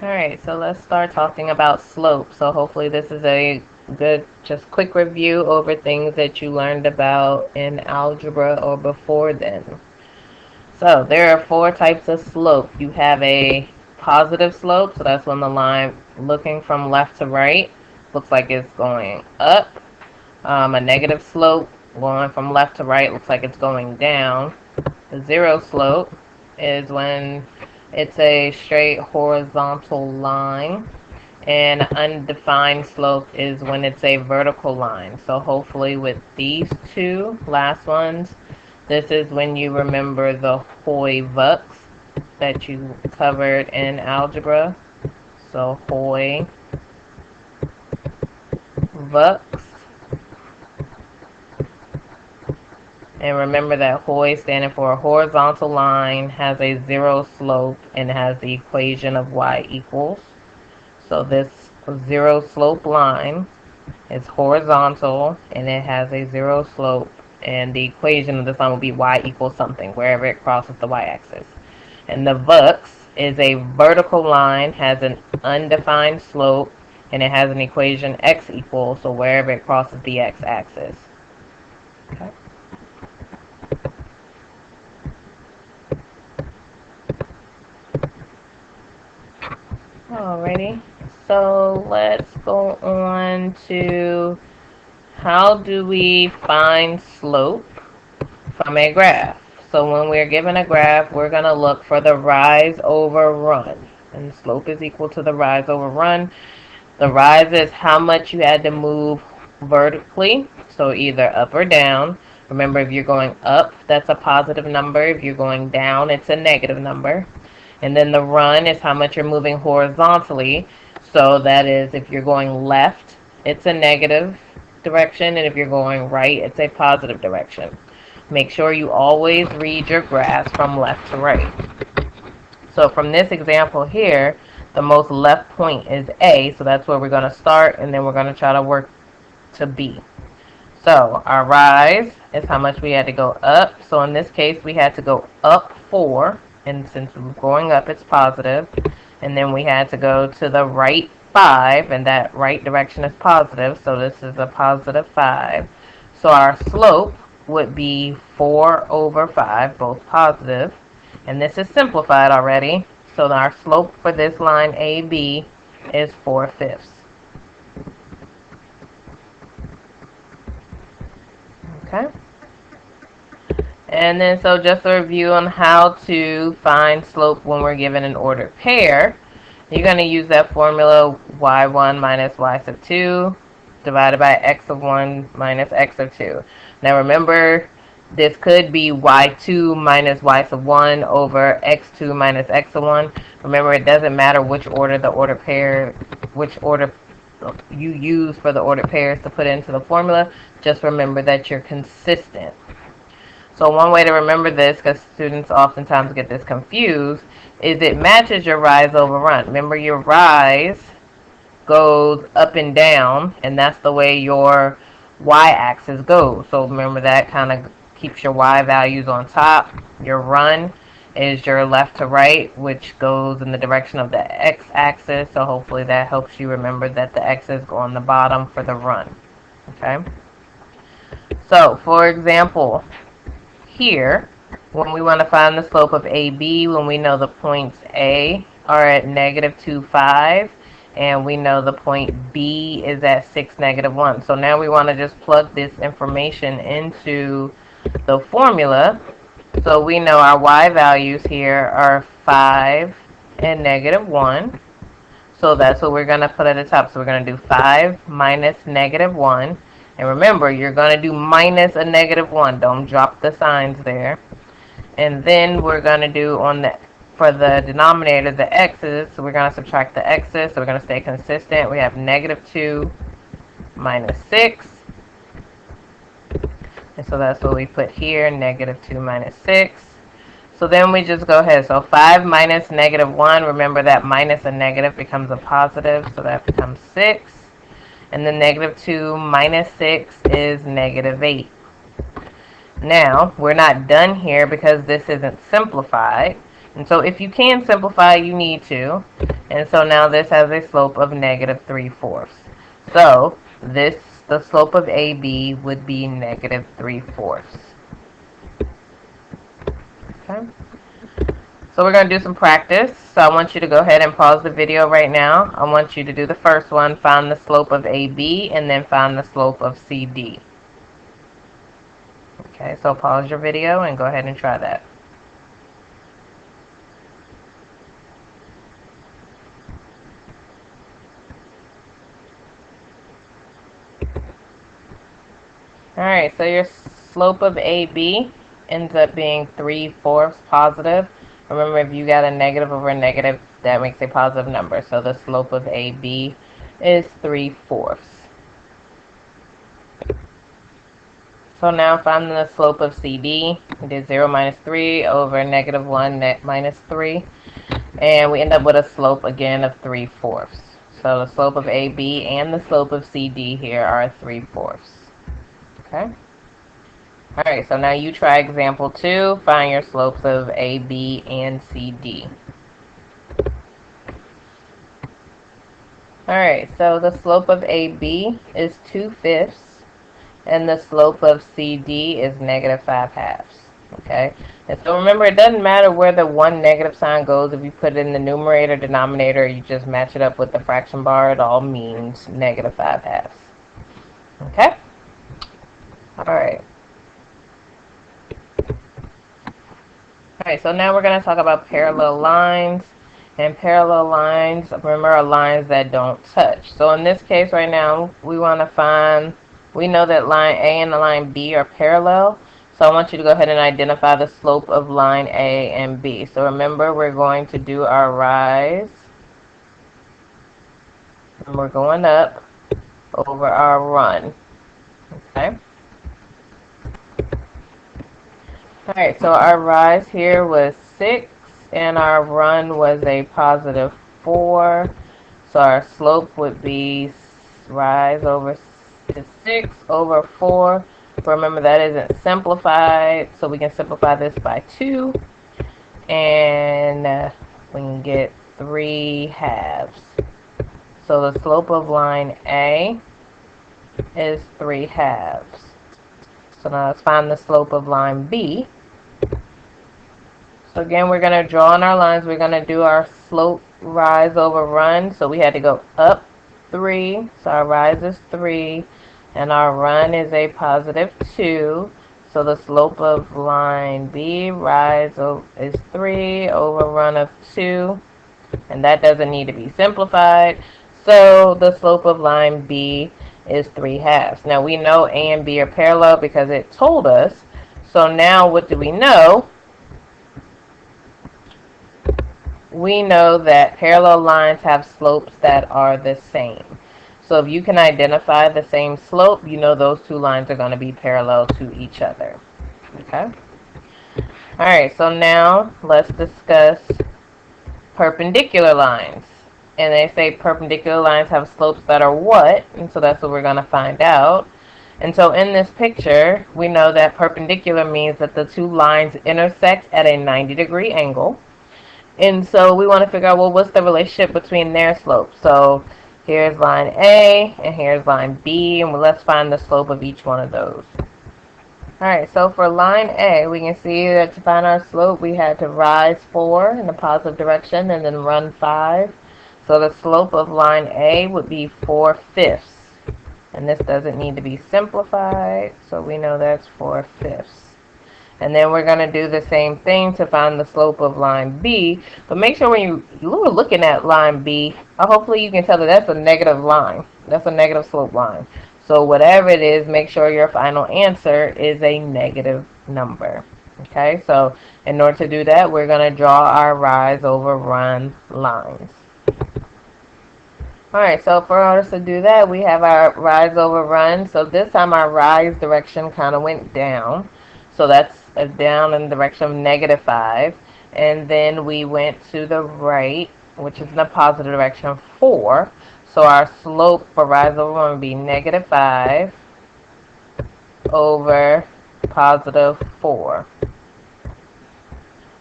Alright, so let's start talking about slope. So hopefully this is a good, just quick review over things that you learned about in algebra or before then. So there are four types of slope. You have a positive slope, so that's when the line looking from left to right looks like it's going up. A negative slope going from left to right looks like it's going down. The zero slope is when it's a straight horizontal line. And undefined slope is when it's a vertical line. So hopefully with these two last ones, this is when you remember the Hoy-Vux that you covered in algebra. So Hoy-Vux. And remember that Hoy standing for a horizontal line, has a zero slope, and has the equation of y equals. So this zero slope line is horizontal and it has a zero slope, and the equation of this line will be y equals something wherever it crosses the y-axis. And the Vux is a vertical line, has an undefined slope, and it has an equation x equals, so wherever it crosses the x-axis. Okay. Alrighty, so let's go on to how do we find slope from a graph. So when we're given a graph, we're going to look for the rise over run. And slope is equal to the rise over run. The rise is how much you had to move vertically, so either up or down. Remember, if you're going up, that's a positive number. If you're going down, it's a negative number. And then the run is how much you're moving horizontally. So that is, if you're going left, it's a negative direction, and if you're going right, it's a positive direction. Make sure you always read your graphs from left to right. So from this example here, the most left point is A, so that's where we're going to start, and then we're going to try to work to B. So our rise is how much we had to go up. So in this case, we had to go up 4, and since we're going up, it's positive. And then we had to go to the right 5, and that right direction is positive, so this is a positive 5. So our slope would be 4 over 5, both positive. And this is simplified already. So our slope for this line AB is 4/5. Okay. And then so just a review on how to find slope when we're given an ordered pair. You're going to use that formula y1 minus y sub 2 divided by x of 1 minus x of 2. Now remember, this could be y2 minus y sub 1 over x2 minus x of 1. Remember, it doesn't matter which order which order you use for the ordered pairs to put into the formula. Just remember that you're consistent. So one way to remember this, because students oftentimes get this confused, is it matches your rise over run. Remember, your rise goes up and down, and that's the way your y-axis goes. So remember, that kind of keeps your y values on top. Your run is your left to right, which goes in the direction of the x-axis. So hopefully that helps you remember that the x's go on the bottom for the run. Okay. So for example, here, when we want to find the slope of AB, when we know the points A are at negative 2, 5, and we know the point B is at 6, negative 1. So now we want to just plug this information into the formula. So we know our y values here are 5 and negative 1. So that's what we're going to put at the top. So we're going to do 5 minus negative 1. And remember, you're going to do minus a negative 1. Don't drop the signs there. And then we're going to do for the denominator, the x's. So we're going to subtract the x's. So we're going to stay consistent. We have negative 2 minus 6. And so that's what we put here, negative 2 minus 6. So then we just go ahead. So 5 minus negative 1. Remember that minus a negative becomes a positive. So that becomes 6. And then negative 2 minus 6 is negative 8. Now, we're not done here because this isn't simplified. And so if you can simplify, you need to. And so now this has a slope of negative 3/4. So the slope of AB would be negative 3/4. Okay. So we're going to do some practice. So I want you to go ahead and pause the video right now. I want you to do the first one, find the slope of AB, and then find the slope of CD. Okay, so pause your video and go ahead and try that. Alright, so your slope of AB ends up being 3/4 positive. Remember, if you got a negative over a negative, that makes a positive number. So the slope of AB is 3/4. So now find the slope of CD. We did 0 minus 3 over negative 1 minus 3. And we end up with a slope again of 3/4. So the slope of AB and the slope of CD here are 3/4. Okay? Alright, so now you try example 2. Find your slopes of AB and CD. Alright, so the slope of AB is 2/5, and the slope of CD is negative 5/2. Okay, and so remember, it doesn't matter where the one negative sign goes. If you put it in the numerator, denominator, you just match it up with the fraction bar. It all means negative 5/2. Okay? Alright. Alright, so now we're going to talk about parallel lines. And parallel lines, remember, are lines that don't touch. So in this case right now, we want to find, we know that line A and the line B are parallel. So I want you to go ahead and identify the slope of line A and B. So remember, we're going to do our rise. And we're going up over our run. Okay? Alright, so our rise here was 6. And our run was a positive 4. So our slope would be rise over 6 over 4. Remember, that isn't simplified, so we can simplify this by 2. And we can get 3/2. So the slope of line A is 3/2. So now let's find the slope of line B. So again, we're going to draw on our lines. We're going to do our slope rise over run. So we had to go up 3. So our rise is 3. And our run is a positive 2. So the slope of line B rise is 3 over run of 2. And that doesn't need to be simplified. So the slope of line B is 3/2. Now we know A and B are parallel because it told us. So now what do we know? We know that parallel lines have slopes that are the same. So if you can identify the same slope, you know those two lines are going to be parallel to each other. Okay? Alright, so now let's discuss perpendicular lines. And they say perpendicular lines have slopes that are what? And so that's what we're going to find out. And so in this picture, we know that perpendicular means that the two lines intersect at a 90-degree angle. And so we want to figure out, well, what's the relationship between their slopes? So here's line A, and here's line B, and let's find the slope of each one of those. Alright, so for line A, we can see that to find our slope, we had to rise 4 in the positive direction and then run 5. So the slope of line A would be 4/5. And this doesn't need to be simplified, so we know that's 4/5. And then we're going to do the same thing to find the slope of line B. But make sure when you are looking at line B, hopefully you can tell that that's a negative line. That's a negative slope line. So whatever it is, make sure your final answer is a negative number. Okay, so in order to do that, we're going to draw our rise over run lines. Alright, so for us to do that, we have our rise over run. So this time our rise direction kind of went down. So that's down in the direction of -5. And then we went to the right, which is in the positive direction, 4. So our slope for rise over run would be -5 over positive 4.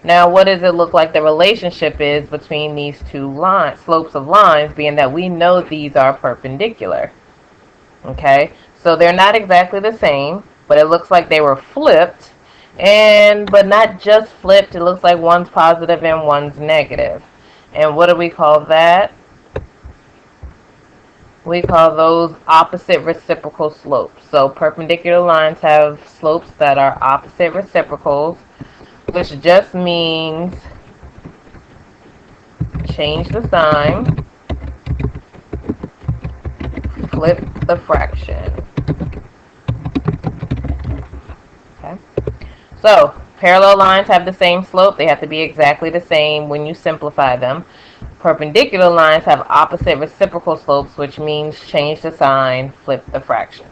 Now, what does it look like the relationship is between these two slopes of lines, being that we know these are perpendicular? Okay, so they're not exactly the same, but it looks like they were flipped, but not just flipped. It looks like one's positive and one's negative. And what do we call that? We call those opposite reciprocal slopes. So perpendicular lines have slopes that are opposite reciprocals, which just means change the sign, flip the fraction. Okay. So parallel lines have the same slope. They have to be exactly the same when you simplify them. Perpendicular lines have opposite reciprocal slopes, which means change the sign, flip the fraction.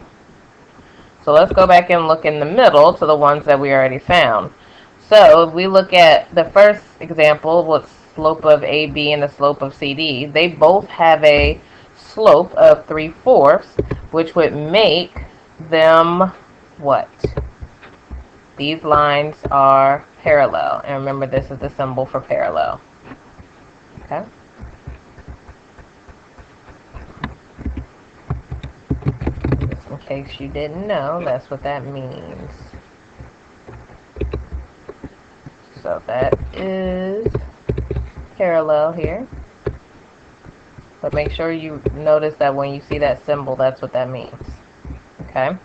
So let's go back and look in the middle to the ones that we already found. So if we look at the first example, with slope of AB and the slope of CD, they both have a slope of 3/4, which would make them what? These lines are parallel. And remember, this is the symbol for parallel. Okay? Just in case you didn't know, that's what that means. So that is parallel here. But make sure you notice that when you see that symbol, that's what that means. Okay?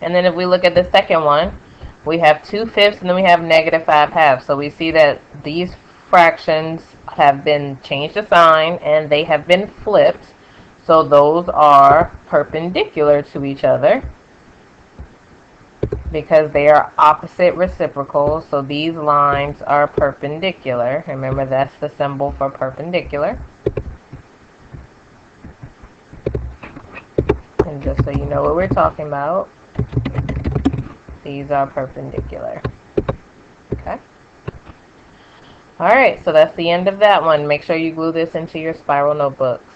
And then if we look at the second one, we have 2/5 and then we have -5/2. So we see that these fractions have been changed a sign and they have been flipped. So those are perpendicular to each other because they are opposite reciprocals. So these lines are perpendicular. Remember, that's the symbol for perpendicular. And just so you know what we're talking about, these are perpendicular. Okay? Alright, so that's the end of that one. Make sure you glue this into your spiral notebooks.